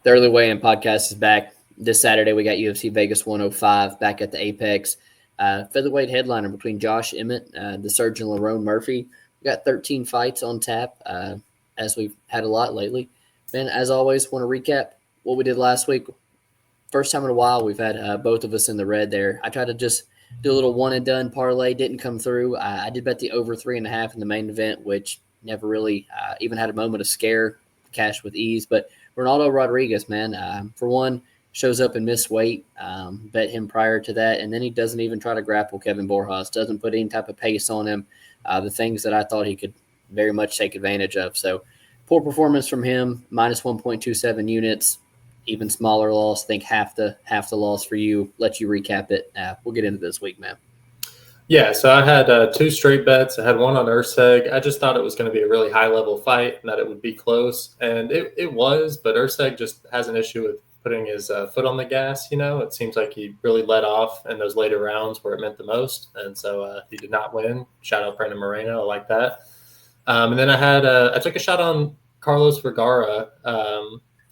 The early weigh-in podcast is back. This Saturday, we got UFC Vegas 105 back at the Apex. Featherweight headliner between Josh Emmett, the surgeon Lerone Murphy. We got 13 fights on tap, as we've had a lot lately. Ben, as always, want to recap what we did last week. First time in a while, we've had both of us in the red there. I tried to just do a little one-and-done parlay. Didn't come through. I did bet the over 3.5 in the main event, which never really even had a moment of scare, cash with ease. But Ronaldo Rodriguez, man, for one, shows up and miss weight. Bet him prior to that, and then he doesn't even try to grapple Kevin Borjas. Doesn't put any type of pace on him. The things that I thought he could very much take advantage of. So poor performance from him, minus 1.27 units. Even smaller loss. I think half the loss for you. Let you recap it. We'll get into this week, man. Yeah, so I had 2 straight bets. I had one on Urseg. I just thought it was going to be a really high-level fight and that it would be close. And it was, but Urseg just has an issue with putting his foot on the gas, It seems like he really let off in those later rounds where it meant the most. And so he did not win. Shout out Brandon Moreno. I like that. And then I took a shot on Carlos Vergara.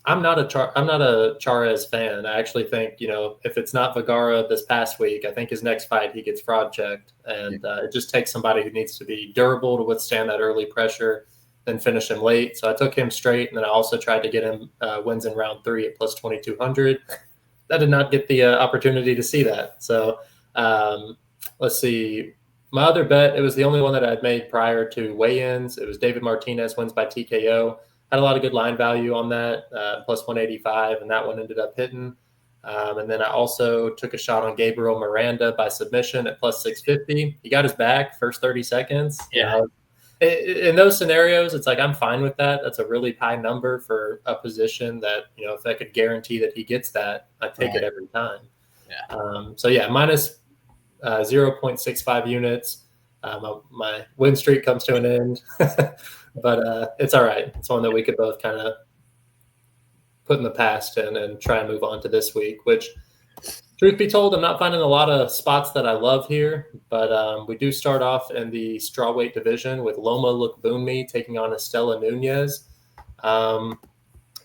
I'm not a Charez fan. I actually think, if it's not Vergara this past week, I think his next fight he gets fraud checked. And it just takes somebody who needs to be durable to withstand that early pressure, then finish him late. So I took him straight, and then I also tried to get him wins in round 3 at plus 2,200. I did not get the opportunity to see that. So let's see. My other bet, it was the only one that I'd made prior to weigh-ins. It was David Martinez wins by TKO. Had a lot of good line value on that, plus 185, and that one ended up hitting. And then I also took a shot on Gabriel Miranda by submission at plus 650. He got his back first 30 seconds. Yeah. In those scenarios, it's like I'm fine with that. That's a really high number for a position that, if I could guarantee that he gets that, I'd take it every time. Yeah. Minus 0.65 units. My win streak comes to an end. But it's all right. It's one that we could both kind of put in the past and try and move on to this week, which, truth be told, I'm not finding a lot of spots that I love here. But we do start off in the strawweight division with Loma Lookboonmee taking on Estela Nunez.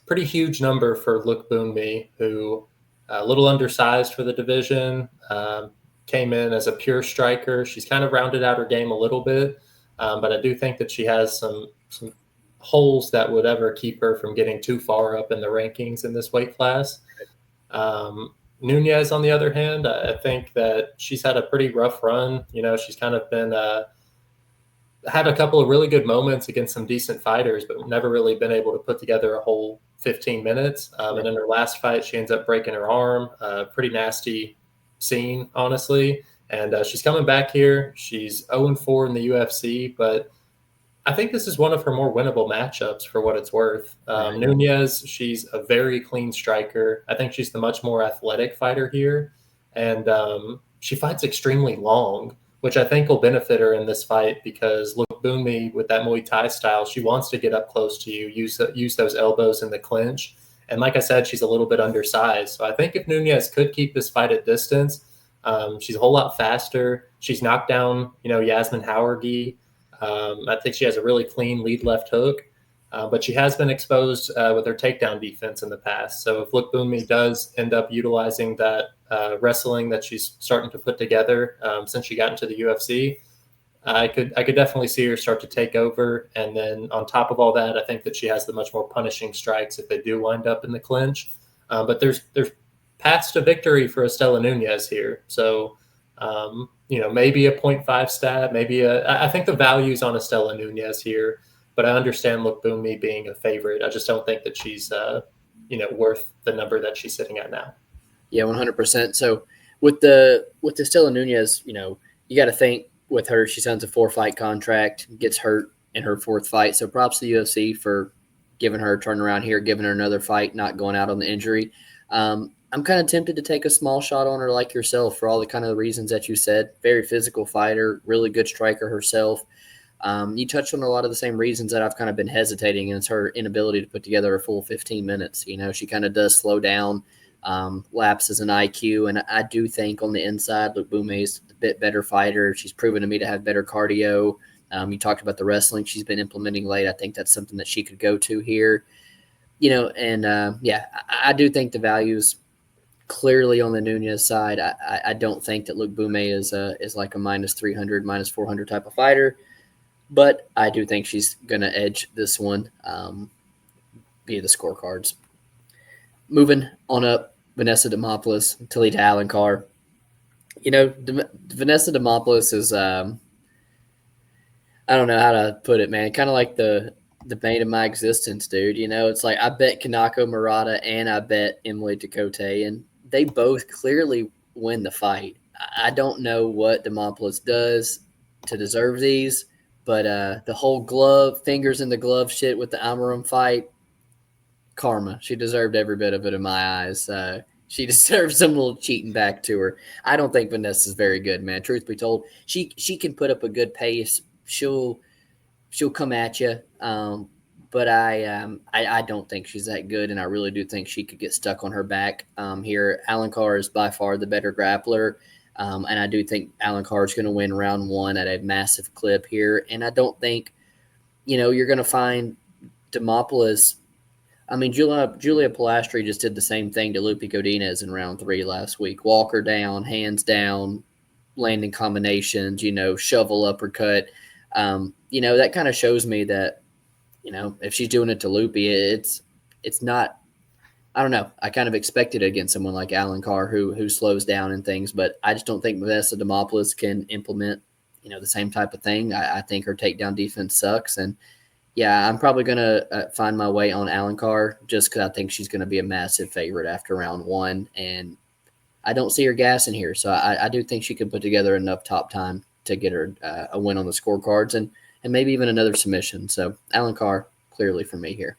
Pretty huge number for Lookboonmee, who a little undersized for the division, came in as a pure striker. She's kind of rounded out her game a little bit. But I do think that she has some holes that would ever keep her from getting too far up in the rankings in this weight class. Nunez, on the other hand, I think that she's had a pretty rough run. She's kind of been had a couple of really good moments against some decent fighters, but never really been able to put together a whole 15 minutes. And in her last fight, she ends up breaking her arm. Pretty nasty scene, honestly. And she's coming back here. She's 0-4 in the UFC, but I think this is one of her more winnable matchups for what it's worth. Nunez, she's a very clean striker. I think she's the much more athletic fighter here. And she fights extremely long, which I think will benefit her in this fight because Lookboonmee, with that Muay Thai style, she wants to get up close to you, use those elbows in the clinch. And like I said, she's a little bit undersized. So I think if Nunez could keep this fight at distance, she's a whole lot faster. She's knocked down, Yasmin Howergy. I think she has a really clean lead left hook, but she has been exposed with her takedown defense in the past. So if Lookboonmee does end up utilizing that wrestling that she's starting to put together since she got into the UFC, I could definitely see her start to take over. And then on top of all that, I think that she has the much more punishing strikes if they do wind up in the clinch. But there's paths to victory for Estela Nunez here. So, maybe a 0.5 stat, I think the value's on Estela Nunez here, but I understand Lookboonmee being a favorite. I just don't think that she's, worth the number that she's sitting at now. Yeah, 100%. So with Estela Nunez, you got to think with her, she signs a 4-fight contract, gets hurt in her 4th fight. So props to the UFC for giving her a turnaround here, giving her another fight, not going out on the injury. I'm kind of tempted to take a small shot on her like yourself for all the kind of reasons that you said. Very physical fighter, really good striker herself. You touched on a lot of the same reasons that I've kind of been hesitating, and it's her inability to put together a full 15 minutes. She kind of does slow down, lapses in IQ, and I do think on the inside, Lookboonmee is a bit better fighter. She's proven to me to have better cardio. You talked about the wrestling she's been implementing late. I think that's something that she could go to here. And I do think the value's clearly on the Nunez side. I don't think that Luke Bume is like a minus 300, minus 400 type of fighter, but I do think she's going to edge this one via the scorecards. Moving on up, Vanessa Demopoulos, Talita Alencar. Vanessa Demopoulos is I don't know how to put it, man. Kind of like the bane of my existence, dude. It's like I bet Kanako Murata and I bet Emily Ducote, and they both clearly win the fight. I don't know what Demopoulos does to deserve these, but the whole fingers in the glove shit with the Amarum fight, karma. She deserved every bit of it in my eyes. She deserves some little cheating back to her. I don't think Vanessa's very good, man. Truth be told, she can put up a good pace. She'll come at you, but I don't think she's that good, and I really do think she could get stuck on her back here. Alencar is by far the better grappler, and I do think Alencar is going to win round one at a massive clip here, and I don't think you're going to find Demopoulos. I mean, Julia Pilastri just did the same thing to Lupe Godinez in round 3 last week. Walk her down, hands down, landing combinations, shovel uppercut. That kind of shows me that, if she's doing it to Lupe, it's not, I don't know. I kind of expected it against someone like Alencar who slows down and things, but I just don't think Vanessa Demopoulos can implement, the same type of thing. I think her takedown defense sucks. And yeah, I'm probably going to find my way on Alencar just because I think she's going to be a massive favorite after round 1. And I don't see her gassing here. So I do think she could put together enough top time to get her a win on the scorecards and maybe even another submission. So Alencar clearly for me here.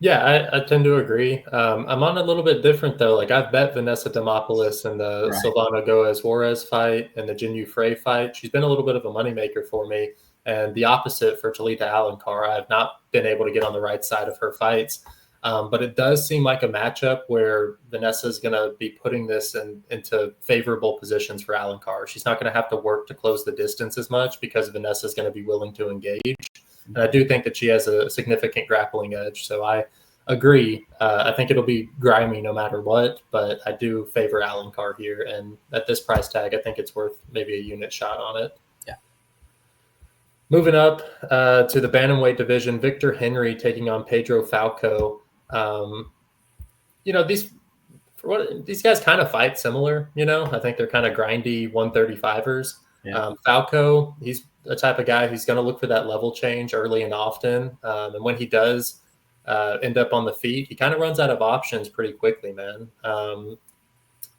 Yeah, I tend to agree. I'm on a little bit different though. Like I've bet Vanessa Demopoulos in the Silvana Goes Juarez fight and the Jinyu Frey fight. She's been a little bit of a moneymaker for me. And the opposite for Talita Alencar. I have not been able to get on the right side of her fights. But it does seem like a matchup where Vanessa is going to be putting this into favorable positions for Alencar. She's not going to have to work to close the distance as much because Vanessa is going to be willing to engage. And I do think that she has a significant grappling edge. So I agree. I think it'll be grimy no matter what, but I do favor Alencar here. And at this price tag, I think it's worth maybe a unit shot on it. Moving up to the bantamweight division, Victor Henry taking on Pedro Falco. These guys kind of fight similar. I think they're kind of grindy 135ers. Yeah. Falco, he's the type of guy who's going to look for that level change early and often. And when he does end up on the feet, he kind of runs out of options pretty quickly, man.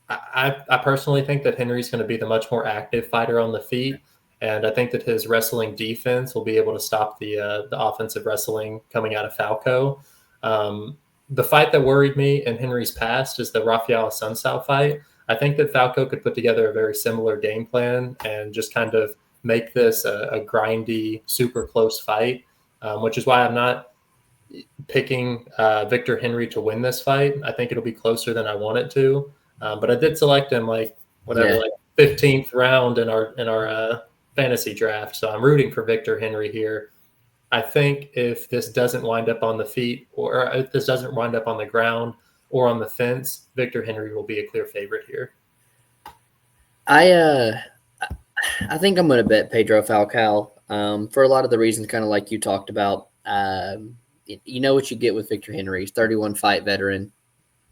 I personally think that Henry's going to be the much more active fighter on the feet. And I think that his wrestling defense will be able to stop the offensive wrestling coming out of Falco. The fight that worried me in Henry's past is the Rafael Assunção fight. I think that Falco could put together a very similar game plan and just kind of make this a grindy, super close fight, which is why I'm not picking Victor Henry to win this fight. I think it'll be closer than I want it to. But I did select him like 15th round in our fantasy draft. So I'm rooting for Victor Henry here. I think if this doesn't wind up on the feet or if this doesn't wind up on the ground or on the fence, Victor Henry will be a clear favorite here. I think I'm going to bet Pedro Falcao for a lot of the reasons kind of like you talked about. You know what you get with Victor Henry. He's 31 fight veteran,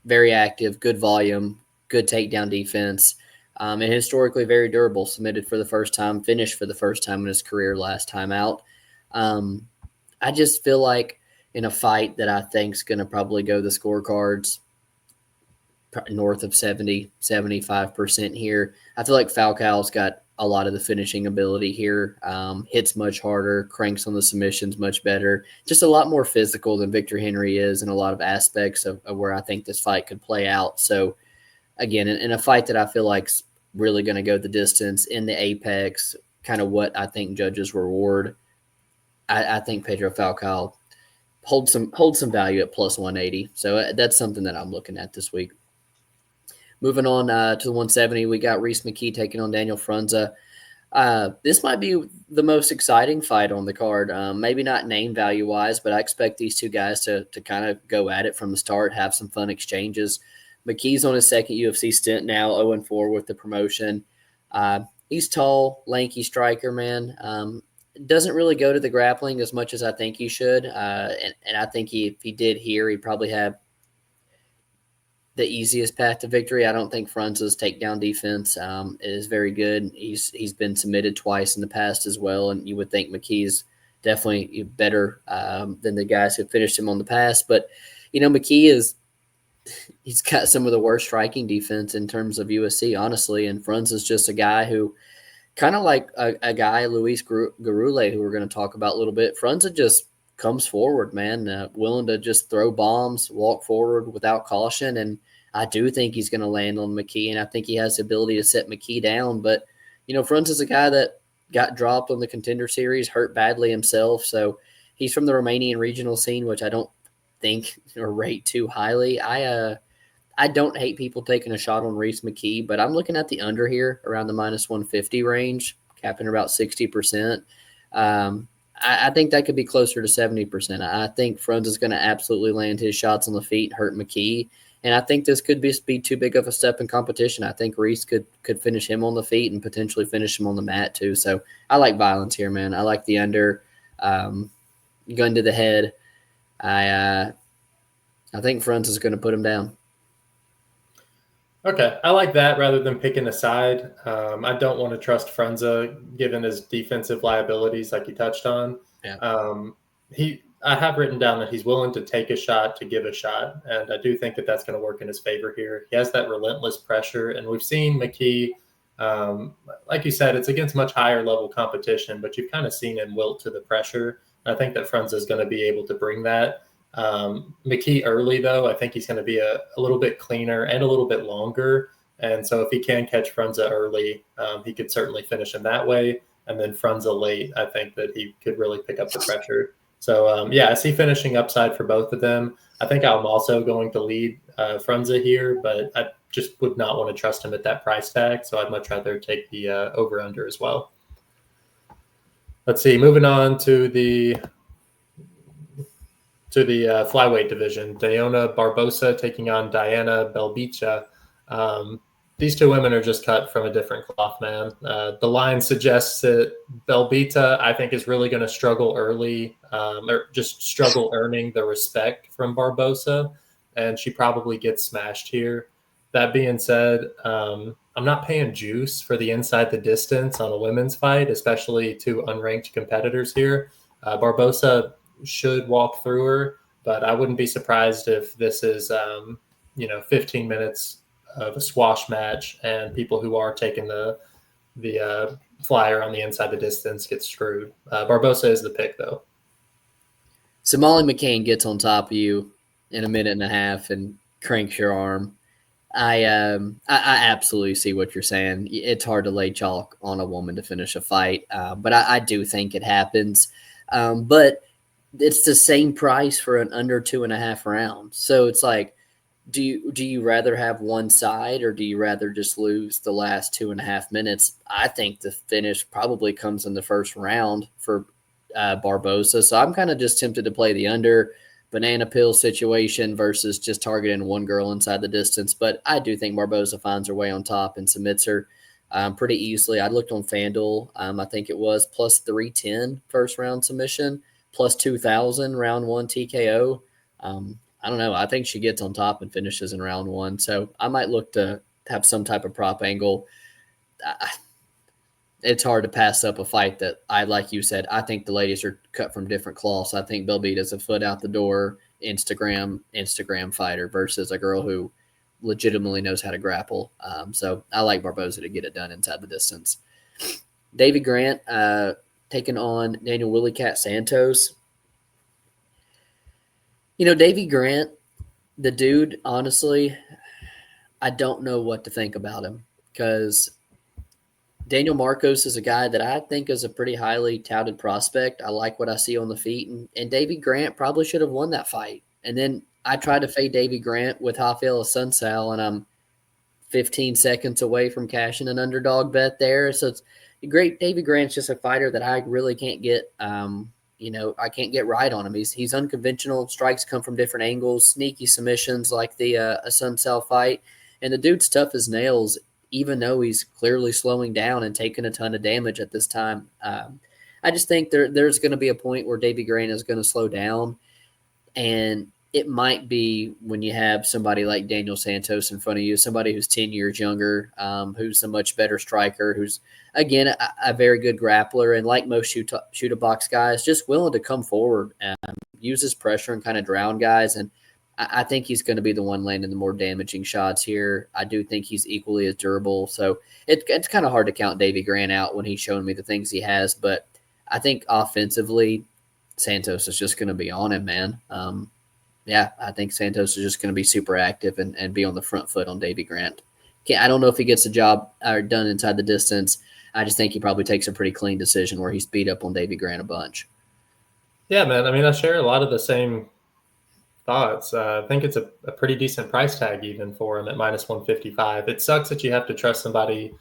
very active, good volume, good takedown defense. And historically very durable, submitted for the first time, finished for the first time in his career last time out. I just feel like in a fight that I think is going to probably go the scorecards north of 70, 75% here. I feel like Falcao's got a lot of the finishing ability here, hits much harder, cranks on the submissions much better, just a lot more physical than Victor Henry is in a lot of aspects of where I think this fight could play out. So, again, in a fight that I feel like's really going to go the distance in the apex, kind of what I think judges reward, I think Pedro Falcao holds some value at plus 180. So that's something that I'm looking at this week. Moving on to the 170, we got Reese McKee taking on Daniel Frunza. This might be the most exciting fight on the card. Maybe not name value wise, but I expect these two guys to kind of go at it from the start, have some fun exchanges. McKee's on his second UFC stint now, 0-4 with the promotion. He's tall, lanky striker, man. Doesn't really go to the grappling as much as I think he should. And I think if he did here, he'd probably have the easiest path to victory. I don't think Frunze's takedown defense is very good. He's been submitted twice in the past as well, and you would think McKee's definitely better than the guys who finished him on the past. But McKee he's got some of the worst striking defense in terms of USC, honestly, and Frunze is just a guy who kind of like a guy, Luis Garule, who we're going to talk about a little bit. Frunze just comes forward, man, willing to just throw bombs, walk forward without caution. And I do think he's going to land on McKee, and I think he has the ability to set McKee down. But, Frunze is a guy that got dropped on the Contender Series, hurt badly himself. So he's from the Romanian regional scene, which I don't think or rate too highly. I don't hate people taking a shot on Reese McKee, but I'm looking at the under here around the minus 150 range, capping about 60%. I think that could be closer to 70%. I think Frunze is going to absolutely land his shots on the feet, hurt McKee. And I think this could be too big of a step in competition. I think Reese could finish him on the feet and potentially finish him on the mat too. So I like violence here, man. I like the under. Gun to the head. I think Frunze is going to put him down. Okay, I like that rather than picking a side. I don't want to trust Frunze given his defensive liabilities, like you touched on. Yeah. I have written down that he's willing to take a shot to give a shot, and I do think that that's going to work in his favor here. He has that relentless pressure, and we've seen McKee, like you said, it's against much higher level competition, but you've kind of seen him wilt to the pressure. I think that Frunze is going to be able to bring that. McKee early, though, I think he's going to be a little bit cleaner and a little bit longer. And so if he can catch Frunze early, he could certainly finish him that way. And then Frunze late, I think that he could really pick up the pressure. So, I see finishing upside for both of them. I think I'm also going to lead Frunze here, but I just would not want to trust him at that price tag. So I'd much rather take the over-under as well. Let's see, moving on to the flyweight division. Deonna Barbosa taking on Diana Belbita. These two women are just cut from a different cloth, man. The line suggests that Belbita, I think, is really going to struggle early, or just struggle earning the respect from Barbosa, and she probably gets smashed here. That being said, I'm not paying juice for the inside the distance on a women's fight, especially two unranked competitors here. Barbosa should walk through her, but I wouldn't be surprised if this is 15 minutes of a squash match and people who are taking the flyer on the inside the distance get screwed. Barbosa is the pick, though. So Molly McCain gets on top of you in a minute and a half and cranks your arm. I absolutely see what you're saying. It's hard to lay chalk on a woman to finish a fight, but I do think it happens. But it's the same price for an under 2.5 rounds. So it's like, do you rather have one side or do you rather just lose the last 2.5 minutes? I think the finish probably comes in the first round for Barbosa. So I'm kind of just tempted to play the under banana peel situation versus just targeting one girl inside the distance. But I do think Barbosa finds her way on top and submits her pretty easily. I looked on FanDuel. I think it was plus 310 first round submission, plus 2,000 round one TKO. I don't know. I think she gets on top and finishes in round one. So I might look to have some type of prop angle. It's hard to pass up a fight that like you said, I think the ladies are cut from different cloths. I think Belbita's a foot out the door Instagram fighter versus a girl who legitimately knows how to grapple. So I like Barbosa to get it done inside the distance. Davey Grant taking on Daniel Willie Cat Santos. Davey Grant, the dude, honestly, I don't know what to think about him because Daniel Marcos is a guy that I think is a pretty highly touted prospect. I like what I see on the feet, and Davey Grant probably should have won that fight. And then I tried to fade Davey Grant with Rafael Sunsal, and I'm 15 seconds away from cashing an underdog bet there. So great. Davy Grant's just a fighter that I really can't get. I can't get right on him. He's unconventional. Strikes come from different angles, sneaky submissions like the a Sun Cell fight, and the dude's tough as nails. Even though he's clearly slowing down and taking a ton of damage at this time, I just think there's going to be a point where Davy Grant is going to slow down, and it might be when you have somebody like Daniel Santos in front of you, somebody who's 10 years younger, who's a much better striker, who's, again, a very good grappler, and like most shoot a box guys, just willing to come forward, use his pressure and kind of drown guys. And I think he's going to be the one landing the more damaging shots here. I do think he's equally as durable. So it's kind of hard to count Davy Grant out when he's showing me the things he has. But I think offensively, Santos is just going to be on him, man. Yeah, I think Santos is just going to be super active and be on the front foot on Davy Grant. I don't know if he gets the job done inside the distance. I just think he probably takes a pretty clean decision where he's beat up on Davy Grant a bunch. Yeah, man. I mean, I share a lot of the same thoughts. I think it's a pretty decent price tag even for him at minus 155. It sucks that you have to trust somebody.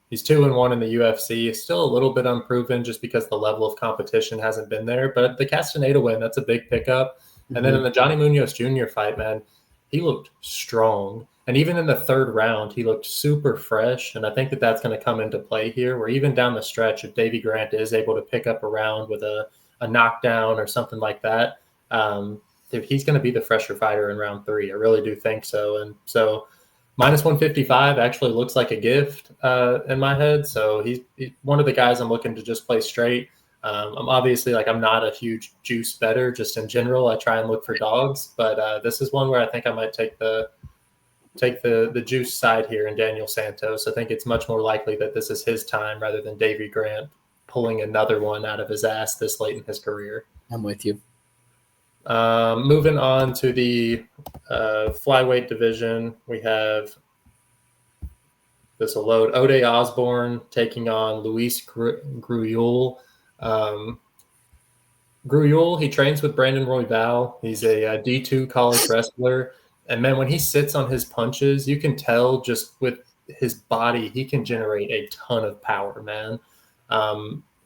He's 2-1 in the UFC. He's still a little bit unproven just because the level of competition hasn't been there. But the Castaneda win, that's a big pickup. And then in the Johnny Munoz Jr. fight, man, he looked strong. And even in the third round, he looked super fresh. And I think that that's going to come into play here, where even down the stretch, if Davy Grant is able to pick up a round with a knockdown or something like that, he's going to be the fresher fighter in round 3. I really do think so. And so minus 155 actually looks like a gift in my head. So he's one of the guys I'm looking to just play straight. I'm obviously I'm not a huge juice bettor just in general. I try and look for dogs, but this is one where I think I might take the juice side here in Daniel Santos. I think it's much more likely that this is his time rather than Davy Grant pulling another one out of his ass this late in his career. I'm with you. Moving on to the flyweight division, we have this will load Ode Osborne taking on Luis Gruyol. Gruyol, he trains with Brandon Royval. He's a D2 college wrestler. And man, when he sits on his punches, you can tell just with his body, he can generate a ton of power, man.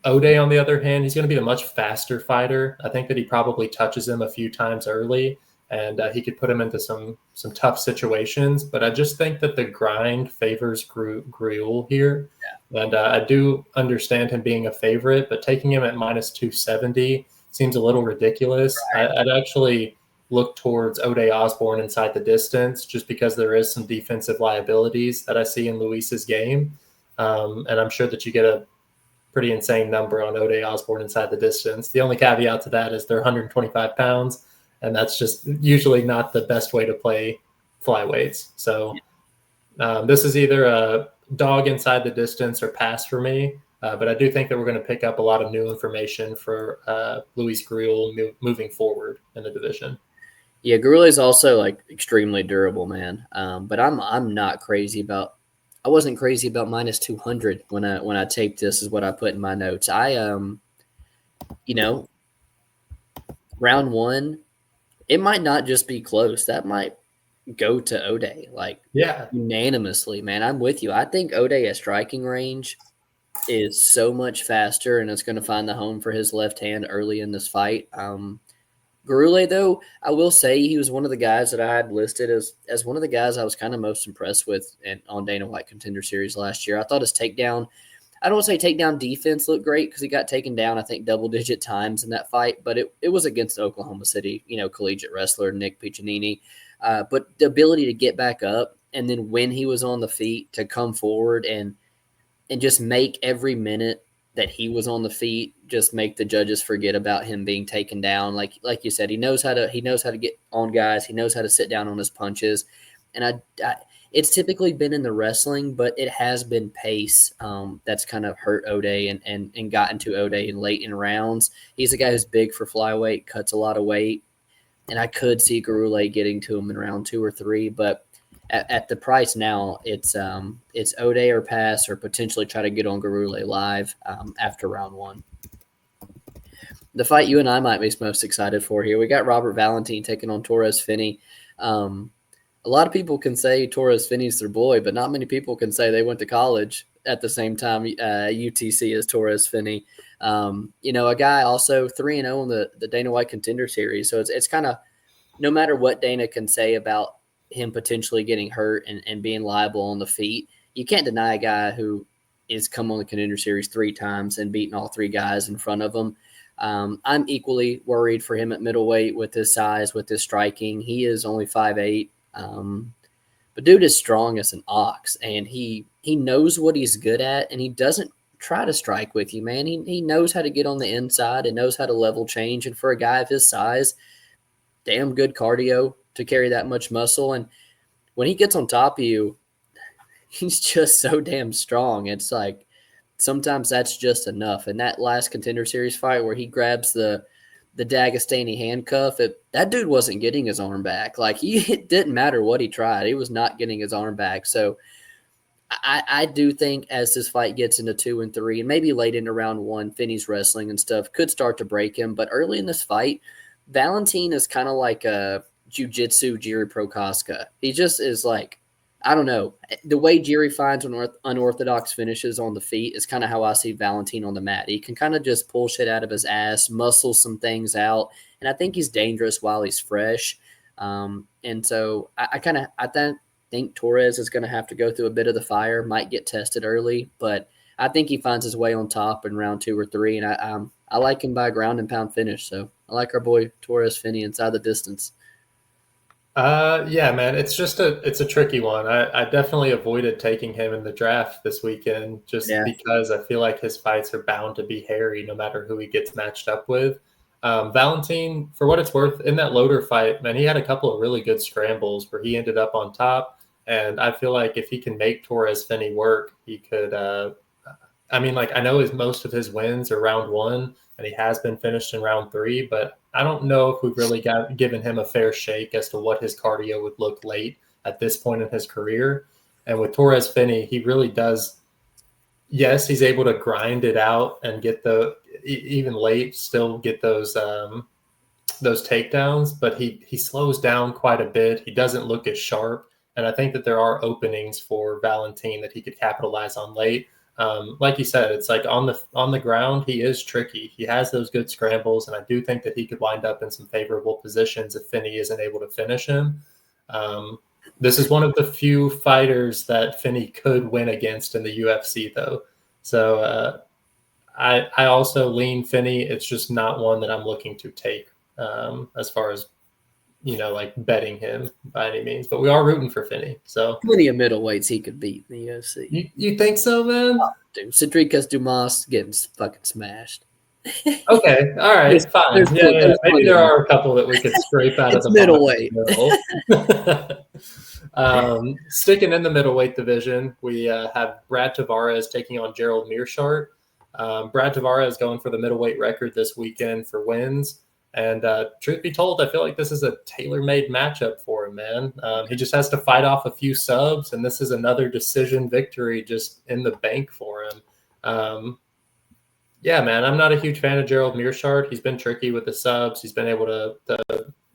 Ode, on the other hand, he's going to be a much faster fighter. I think that he probably touches him a few times early, and he could put him into some tough situations. But I just think that the grind favors Gruyol here. Yeah. And I do understand him being a favorite, but taking him at minus 270 seems a little ridiculous. Right. I'd actually look towards Ode Osborne inside the distance just because there is some defensive liabilities that I see in Luis's game. And I'm sure that you get a pretty insane number on Ode Osborne inside the distance. The only caveat to that is they're 125 pounds, and that's just usually not the best way to play flyweights. So this is either a dog inside the distance or pass for me. But I do think that we're going to pick up a lot of new information for Luis Gruyol moving forward in the division. Yeah, Gruyol is also extremely durable, man. But I'm not crazy about. I wasn't crazy about minus 200 when I taped this. Is what I put in my notes. Round 1, it might not just be close. That might go to Ode unanimously, man. I'm with you. I think Ode at striking range is so much faster, and it's going to find the home for his left hand early in this fight. Gruyol, though, I will say he was one of the guys that I had listed as one of the guys I was kind of most impressed with on Dana White Contender Series last year. I thought his takedown, I don't want to say takedown defense looked great because he got taken down, I think, double-digit times in that fight, but it was against Oklahoma City, collegiate wrestler Nick Piccinini. But the ability to get back up, and then when he was on the feet to come forward and just make every minute that he was on the feet, just make the judges forget about him being taken down. Like you said, he knows how to get on guys. He knows how to sit down on his punches. And it's typically been in the wrestling, but it has been pace that's kind of hurt Ode and gotten to Ode in late in rounds. He's a guy who's big for flyweight, cuts a lot of weight. And I could see Gruyol getting to him in round 2 or 3, but at the price now, it's Ode or pass, or potentially try to get on Gruyol live after round 1. The fight you and I might be most excited for here, we got Robert Valentin taking on Torres Finney. A lot of people can say Torres Finney's their boy, but not many people can say they went to college at the same time. UTC is Torres Finney. A guy also 3-0 in the Dana White Contender Series. So it's kind of, no matter what Dana can say about him potentially getting hurt and being liable on the feet, you can't deny a guy who is come on the Contender Series 3 times and beaten all 3 guys in front of him. I'm equally worried for him at middleweight with his size, with his striking. He is only 5'8". But dude is strong as an ox, and he knows what he's good at, and he doesn't try to strike with you, man. He knows how to get on the inside and knows how to level change. And for a guy of his size, damn good cardio to carry that much muscle. And when he gets on top of you, he's just so damn strong. It's like sometimes that's just enough. And that last Contender Series fight where he grabs the Dagestani handcuff, that dude wasn't getting his arm back. Like it didn't matter what he tried. He was not getting his arm back. So I do think as this fight gets into 2 and 3 and maybe late into round 1, Finney's wrestling and stuff could start to break him. But early in this fight, Valentin is kind of like a jiu-jitsu Jiri Prokaska. He just is like, I don't know. The way Jiri finds unorthodox finishes on the feet is kind of how I see Valentin on the mat. He can kind of just pull shit out of his ass, muscle some things out, and I think he's dangerous while he's fresh. And so I think Torres is going to have to go through a bit of the fire, might get tested early, but I think he finds his way on top in round 2 or 3, and I like him by a ground and pound finish. So I like our boy Torres Finney inside the distance. Yeah, man, it's a tricky one. I definitely avoided taking him in the draft this weekend just because I feel like his fights are bound to be hairy no matter who he gets matched up with. Valentin, for what it's worth, in that Loader fight, man, he had a couple of really good scrambles where he ended up on top. And I feel like if he can make Torres Finney work, he could I know most of his wins are round 1, and he has been finished in round 3, but I don't know if we've really given him a fair shake as to what his cardio would look late at this point in his career. And with Torres Finney, he really does. Yes, he's able to grind it out and get even late, still get those takedowns, but he slows down quite a bit. He doesn't look as sharp. And I think that there are openings for Valentin that he could capitalize on late. Like you said, it's like on the ground, he is tricky. He has those good scrambles, and I do think that he could wind up in some favorable positions if Finney isn't able to finish him. This is one of the few fighters that Finney could win against in the UFC, though. So I also lean Finney. It's just not one that I'm looking to take as far as like betting him by any means, but we are rooting for Finney. So plenty of middleweights he could beat in the UFC. You think so, man? Oh, dude, Cedricus Dumas getting fucking smashed. Okay, all right, fine. Yeah. Maybe there are a couple that we could scrape out of the middleweight. Sticking in the middleweight division, we have Brad Tavares taking on Gerald Meerschaert. Brad Tavares going for the middleweight record this weekend for wins. And truth be told, I feel like this is a tailor-made matchup for him, man. He just has to fight off a few subs, and this is another decision victory just in the bank for him. Yeah, man, I'm not a huge fan of Gerald Meerschaert. He's been tricky with the subs. He's been able to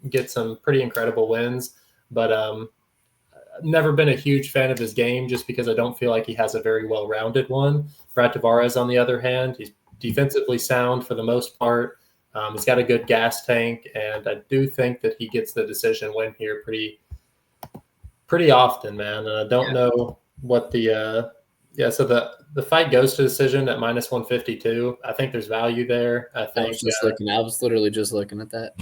get some pretty incredible wins, but I've never been a huge fan of his game just because I don't feel like he has a very well-rounded one. Brad Tavares, on the other hand, he's defensively sound for the most part. He's got a good gas tank, and I do think that he gets the decision win here pretty often, man. And I don't know what so the fight goes to decision at -152. I think there's value there. I was literally just looking at that.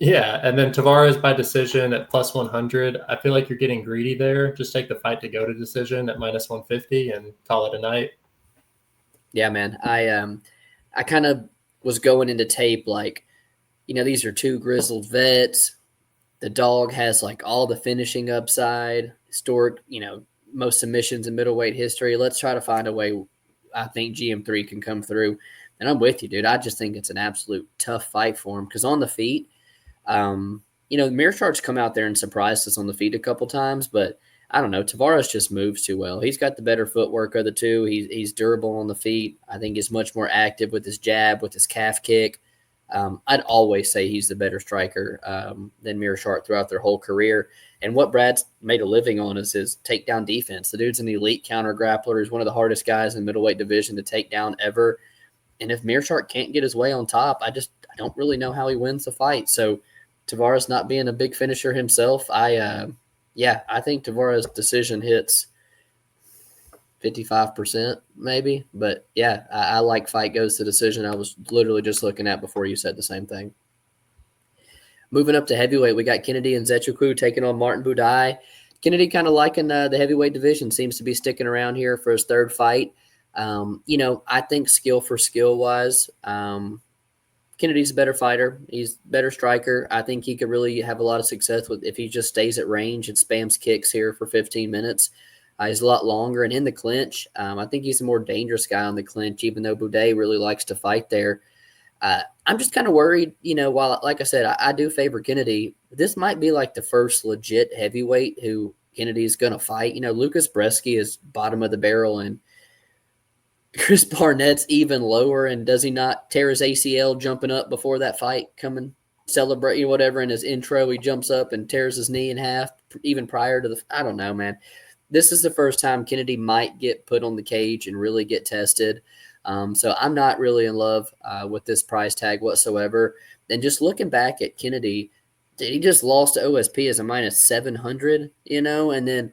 Yeah, and then Tavares by decision at +100. I feel like you're getting greedy there. Just take the fight to go to decision at -150 and call it a night. Yeah, man. I kind of was going into tape like, these are 2 grizzled vets. The dog has like all the finishing upside, historic, most submissions in middleweight history. Let's try to find a way I think GM3 can come through. And I'm with you, dude. I just think it's an absolute tough fight for him because on the feet, Meerschaert's come out there and surprised us on the feet a couple times, but I don't know. Tavares just moves too well. He's got the better footwork of the 2. He's durable on the feet. I think he's much more active with his jab, with his calf kick. I'd always say he's the better striker than Mearshart throughout their whole career. And what Brad's made a living on is his takedown defense. The dude's an elite counter grappler. He's one of the hardest guys in the middleweight division to take down ever. And if Mearshart can't get his way on top, I don't really know how he wins the fight. So Tavares not being a big finisher himself, I think Tavares' decision hits 55% maybe. But yeah, I like fight goes to decision. I was literally just looking at before you said the same thing. Moving up to heavyweight, we got Kennedy and Nzechukwu taking on Martin Buday. Kennedy kind of liking the heavyweight division, seems to be sticking around here for his third fight. I think skill for skill wise, Kennedy's a better fighter. He's a better striker. I think he could really have a lot of success if he just stays at range and spams kicks here for 15 minutes. He's a lot longer. And in the clinch, I think he's a more dangerous guy on the clinch, even though Buday really likes to fight there. I'm just kind of worried, while, like I said, I do favor Kennedy. This might be like the first legit heavyweight who Kennedy's going to fight. Lucas Bresky is bottom of the barrel, and Chris Barnett's even lower. And does he not tear his ACL jumping up before that fight, coming celebrating whatever in his intro? He jumps up and tears his knee in half even prior to I don't know, man. This is the first time Kennedy might get put on the cage and really get tested. So I'm not really in love with this price tag whatsoever. And just looking back at Kennedy, he just lost to OSP as a minus 700, and then,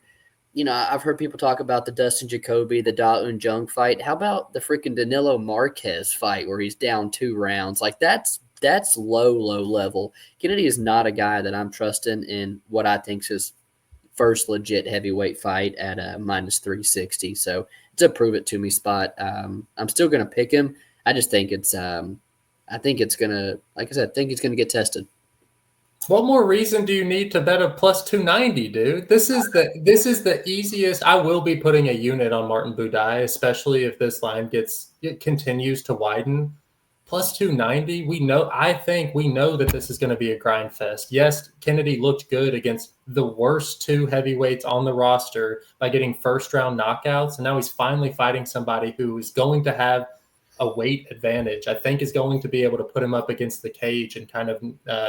I've heard people talk about the Dustin Jacoby, the Da Un Jung fight. How about the freaking Danilo Marquez fight where he's down 2 rounds? Like that's low level. Kennedy is not a guy that I'm trusting in what I think is his first legit heavyweight fight at minus 360. So it's a prove it to me spot. I'm still going to pick him. I just think it's going to, like I said, I think he's going to get tested. What more reason do you need to bet a plus 290, dude? This is the easiest. I will be putting a unit on Martin Buday, especially if this line continues to widen. Plus 290, I think we know that this is going to be a grind fest. Yes, Kennedy looked good against the worst 2 heavyweights on the roster by getting first round knockouts. And now he's finally fighting somebody who is going to have a weight advantage. I think is going to be able to put him up against the cage and kind of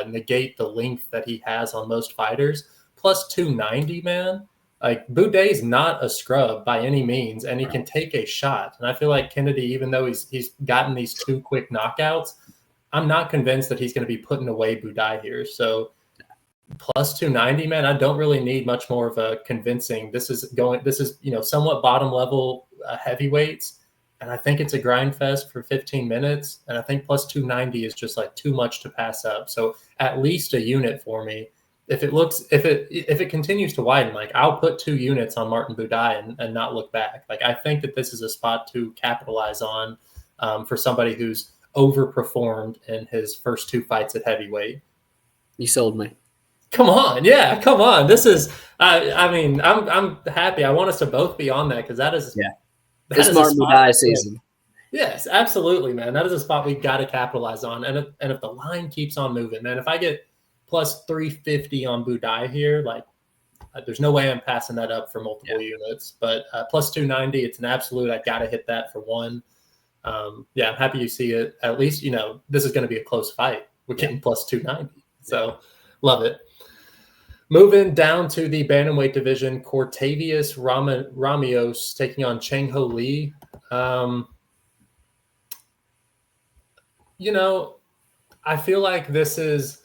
negate the length that he has on most fighters. Plus 290, man. Like, Buday's not a scrub by any means, and he can take a shot. And I feel like Kennedy, even though he's gotten these 2 quick knockouts, I'm not convinced that he's going to be putting away Buday here. So plus 290, man, I don't really need much more of a convincing. This is somewhat bottom level heavyweights. And I think it's a grind fest for 15 minutes. And I think plus 290 is just like too much to pass up. So at least a unit for me. If it continues to widen, like, I'll put 2 units on Martin Buday and not look back. Like, I think that this is a spot to capitalize on for somebody who's overperformed in his first 2 fights at heavyweight. You sold me. Come on. Yeah, come on. This is, I'm happy. I want us to both be on that because that is, it's Martin Buday season. Yes, absolutely, man. That is a spot we've got to capitalize on. And if the line keeps on moving, man, if I get plus 350 on Buday here, like, there's no way I'm passing that up for multiple units. But plus 290, it's an absolute. I got to hit that for one. I'm happy you see it. At least, this is going to be a close fight. We're getting plus 290. So love it. Moving down to the bantamweight division, Cortavius Ramios taking on Cheng Ho Lee. I feel like this is,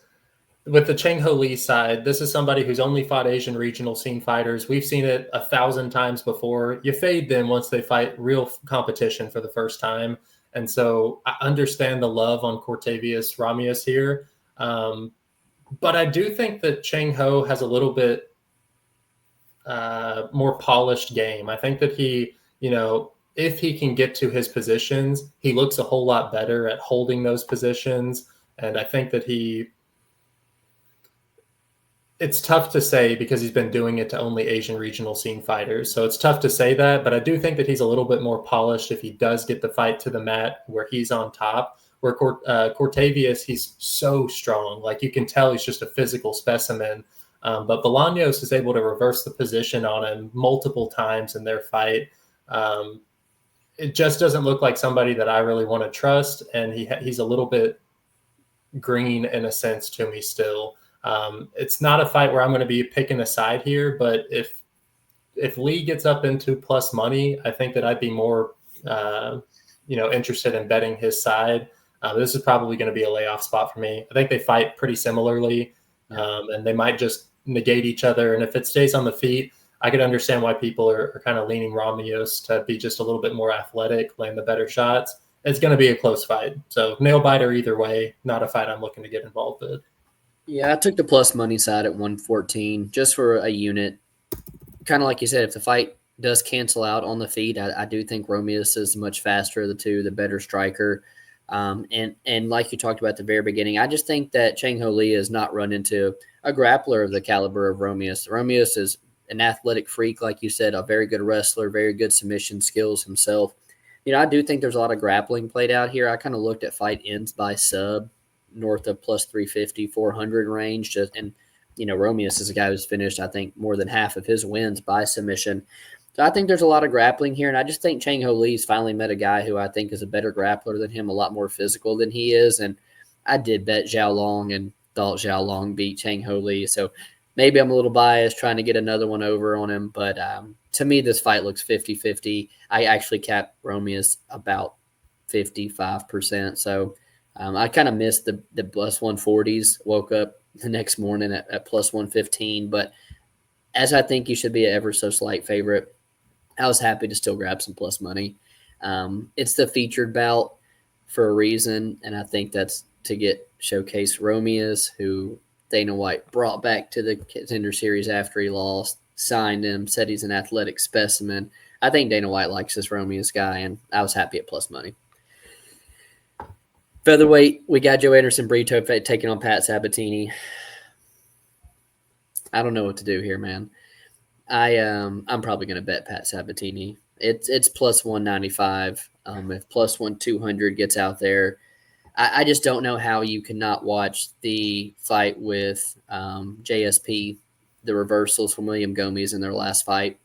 with the Cheng Ho Lee side, this is somebody who's only fought Asian regional scene fighters. We've seen it 1,000 times before. You fade them once they fight real competition for the first time. And so I understand the love on Cortavius Ramios here. But I do think that Cheng Ho has a little bit more polished game. I think that he, if he can get to his positions, he looks a whole lot better at holding those positions. And I think that it's tough to say because he's been doing it to only Asian regional scene fighters. So it's tough to say that, but I do think that he's a little bit more polished if he does get the fight to the mat where he's on top. Where Cortavius, he's so strong. Like, you can tell he's just a physical specimen. But Bolaños is able to reverse the position on him multiple times in their fight. It just doesn't look like somebody that I really want to trust. And he's a little bit green in a sense to me still. It's not a fight where I'm going to be picking a side here, but if Lee gets up into plus money, I think that I'd be more, interested in betting his side. This is probably going to be a layoff spot for me. I think they fight pretty similarly, and they might just negate each other. And if it stays on the feet, I could understand why people are kind of leaning Ramios to be just a little bit more athletic, land the better shots. It's going to be a close fight. So nail biter either way, not a fight I'm looking to get involved with. Yeah, I took the plus money side at 114 just for a unit. Kind of like you said, if the fight does cancel out on the feet, I do think Romeus is much faster of the two, the better striker. And like you talked about at the very beginning, I just think that Chang Ho Lee has not run into a grappler of the caliber of Romeus. Romeus is an athletic freak, like you said, a very good wrestler, very good submission skills himself. I do think there's a lot of grappling played out here. I kind of looked at fight ends by sub north of plus 350, 400 range. And Romeus is a guy who's finished, I think, more than half of his wins by submission. So I think there's a lot of grappling here, and I just think Chang Ho Lee's finally met a guy who I think is a better grappler than him, a lot more physical than he is. And I did bet Zhao Long and thought Zhao Long beat Chang Ho Lee. So maybe I'm a little biased trying to get another one over on him, but to me, this fight looks 50-50. I actually capped Romeus about 55%. So I kind of missed the plus 140s, woke up the next morning at plus 115. But as I think you should be an ever so slight favorite, I was happy to still grab some plus money. It's the featured bout for a reason, and I think that's to showcase Romeus, who Dana White brought back to the Contender Series after he lost, signed him, said he's an athletic specimen. I think Dana White likes this Romeus guy, and I was happy at plus money. Featherweight, we got Joe Anderson Brito taking on Pat Sabatini. I don't know what to do here, man. I'm probably going to bet Pat Sabatini. It's plus 195. If plus 200 gets out there, I just don't know how you cannot watch the fight with JSP, the reversals from William Gomez in their last fight,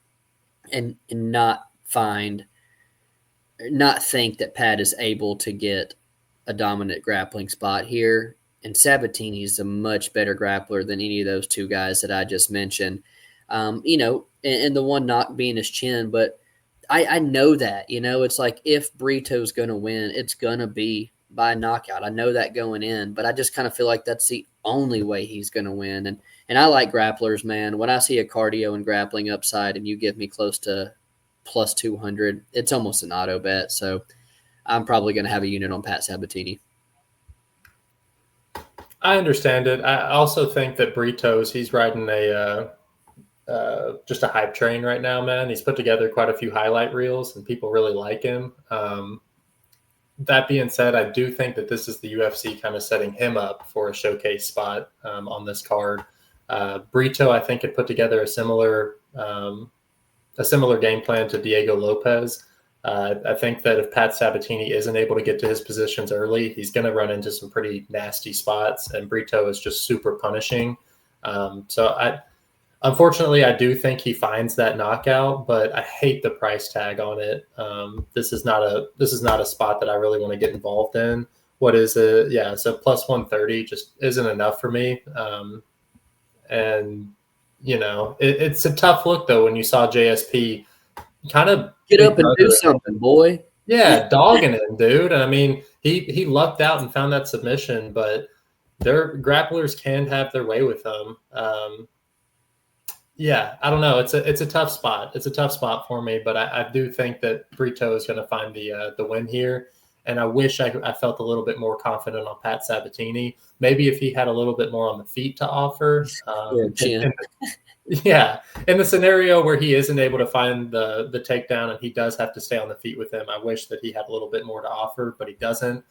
and not think that Pat is able to get a dominant grappling spot here. And Sabatini is a much better grappler than any of those two guys that I just mentioned. And the one knock being his chin, but I know that, it's like if Brito's going to win, it's going to be by knockout. I know that going in, but I just kind of feel like that's the only way he's going to win. And I like grapplers, man. When I see a cardio and grappling upside and you give me close to plus 200, it's almost an auto bet. So I'm probably going to have a unit on Pat Sabatini. I understand it. I also think that he's riding just a hype train right now, man. He's put together quite a few highlight reels, and people really like him. That being said, I do think that this is the UFC kind of setting him up for a showcase spot on this card. Brito, I think, had put together a similar game plan to Diego Lopez. I think that if Pat Sabatini isn't able to get to his positions early, he's going to run into some pretty nasty spots, and Brito is just super punishing. Unfortunately, I do think he finds that knockout, but I hate the price tag on it. This is not a spot that I really want to get involved in. What is it? Yeah, so plus 130 just isn't enough for me. It's a tough look though when you saw JSP kind of get up and do something, boy. Yeah, dogging him, dude. I mean, he lucked out and found that submission, but their grapplers can have their way with them. Yeah, I don't know. It's a tough spot. It's a tough spot for me, but I do think that Brito is going to find the win here. And I wish I felt a little bit more confident on Pat Sabatini. Maybe if he had a little bit more on the feet to offer. In the scenario where he isn't able to find the takedown and he does have to stay on the feet with him, I wish that he had a little bit more to offer, but he doesn't.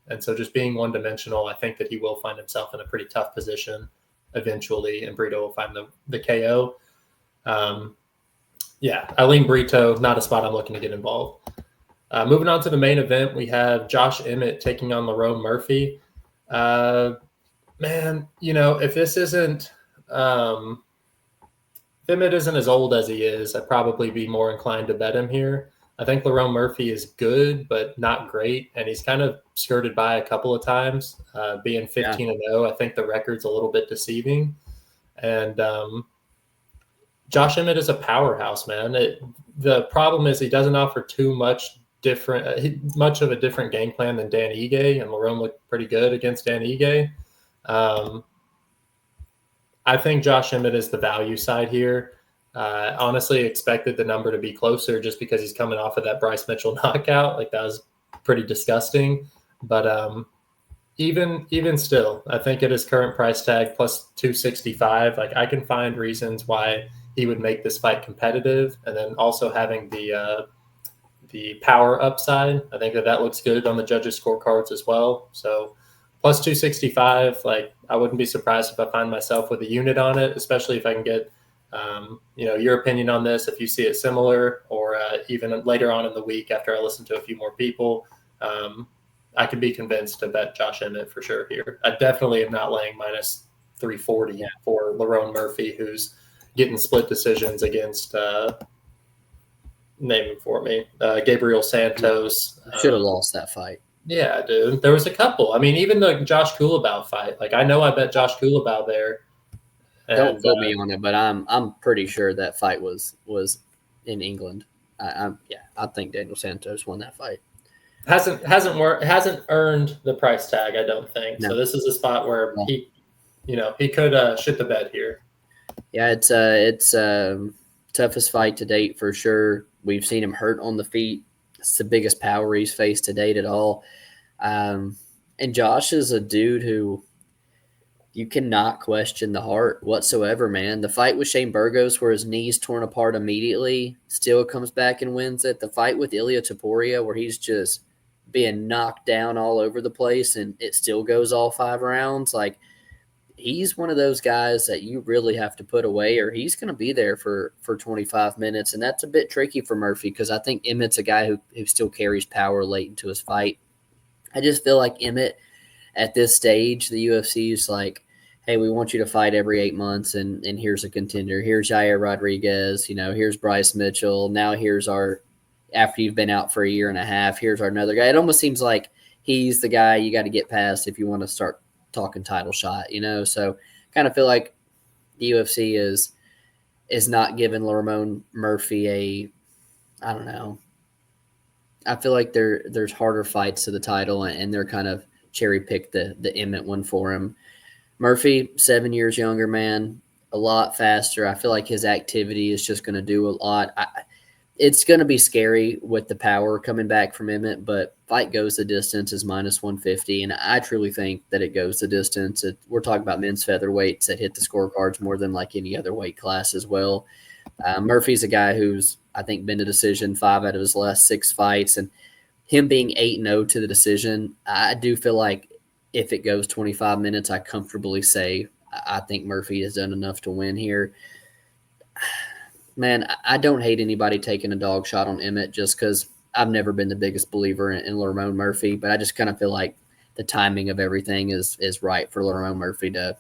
And so just being one-dimensional, I think that he will find himself in a pretty tough position eventually, and Brito will find the KO. I lean Brito, not a spot I'm looking to get involved. Moving on to the main event, we have Josh Emmett taking on Lerone Murphy. If this isn't if Emmett isn't as old as he is, I'd probably be more inclined to bet him here. I think Lerone Murphy is good, but not great, and he's kind of skirted by a couple of times, being 15-0. I think the record's a little bit deceiving, and Josh Emmett is a powerhouse, man. The problem is he doesn't offer too much much of a different game plan than Dan Ige, and Lerone looked pretty good against Dan Ige. I think Josh Emmett is the value side here. Honestly expected the number to be closer just because he's coming off of that Bryce Mitchell knockout. Like, that was pretty disgusting. But even still, I think at his current price tag plus 265, like, I can find reasons why he would make this fight competitive. And then also having the power upside, I think that looks good on the judges' scorecards as well. So plus 265, like, I wouldn't be surprised if I find myself with a unit on it, especially if I can get your opinion on this, if you see it similar, or even later on in the week after I listen to a few more people, I could be convinced to bet Josh Emmett for sure here. I definitely am not laying minus 340 for Lerone Murphy, who's getting split decisions against name him for me, Gabriel Santos. Should have lost that fight. Yeah, dude. There was a couple. I mean, even the Josh Kulabau fight. Like, I know I bet Josh Kulabau there. Don't quote me on it, but I'm pretty sure that fight was in England. I think Daniel Santos won that fight. Hasn't earned the price tag, I don't think. No. So this is a spot where he could shit the bed here. Yeah, it's toughest fight to date for sure. We've seen him hurt on the feet. It's the biggest power he's faced to date at all. And Josh is a dude who you cannot question the heart whatsoever, man. The fight with Shane Burgos, where his knee's torn apart immediately, still comes back and wins it. The fight with Ilia Topuria, where he's just being knocked down all over the place and it still goes all 5 rounds. Like, he's one of those guys that you really have to put away, or he's going to be there for 25 minutes. And that's a bit tricky for Murphy, because I think Emmett's a guy who still carries power late into his fight. I just feel like Emmett, at this stage, the UFC is like, hey, we want you to fight every 8 months, and here's a contender. Here's Jair Rodriguez, here's Bryce Mitchell. Now here's after you've been out for a year and a half, here's our another guy. It almost seems like he's the guy you got to get past if you want to start talking title shot, So kind of feel like the UFC is not giving Lerone Murphy I don't know. I feel like there's harder fights to the title, and they're kind of cherry-picked the Emmett one for him. Murphy, 7 years younger, man, a lot faster. I feel like his activity is just going to do a lot. It's going to be scary with the power coming back from Emmett, but fight goes the distance is minus 150, and I truly think that it goes the distance. We're talking about men's featherweights that hit the scorecards more than like any other weight class as well. Murphy's a guy who's, I think, been to decision 5 out of his last 6 fights, and him being 8-0 to the decision, I do feel like if it goes 25 minutes, I comfortably say I think Murphy has done enough to win here. Man, I don't hate anybody taking a dog shot on Emmett just because I've never been the biggest believer in Lerone Murphy, but I just kind of feel like the timing of everything is right for Lerone Murphy to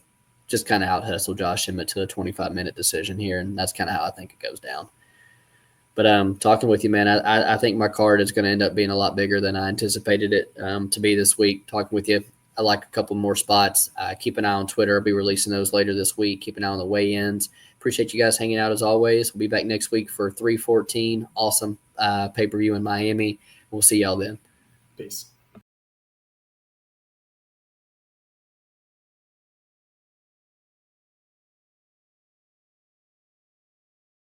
just kind of out-hustle Josh Emmett to a 25-minute decision here, and that's kind of how I think it goes down. But talking with you, man, I think my card is going to end up being a lot bigger than I anticipated it to be this week. Talking with you, I like a couple more spots. Keep an eye on Twitter. I'll be releasing those later this week. Keep an eye on the weigh-ins. Appreciate you guys hanging out as always. We'll be back next week for 314. Awesome pay-per-view in Miami. We'll see y'all then. Peace.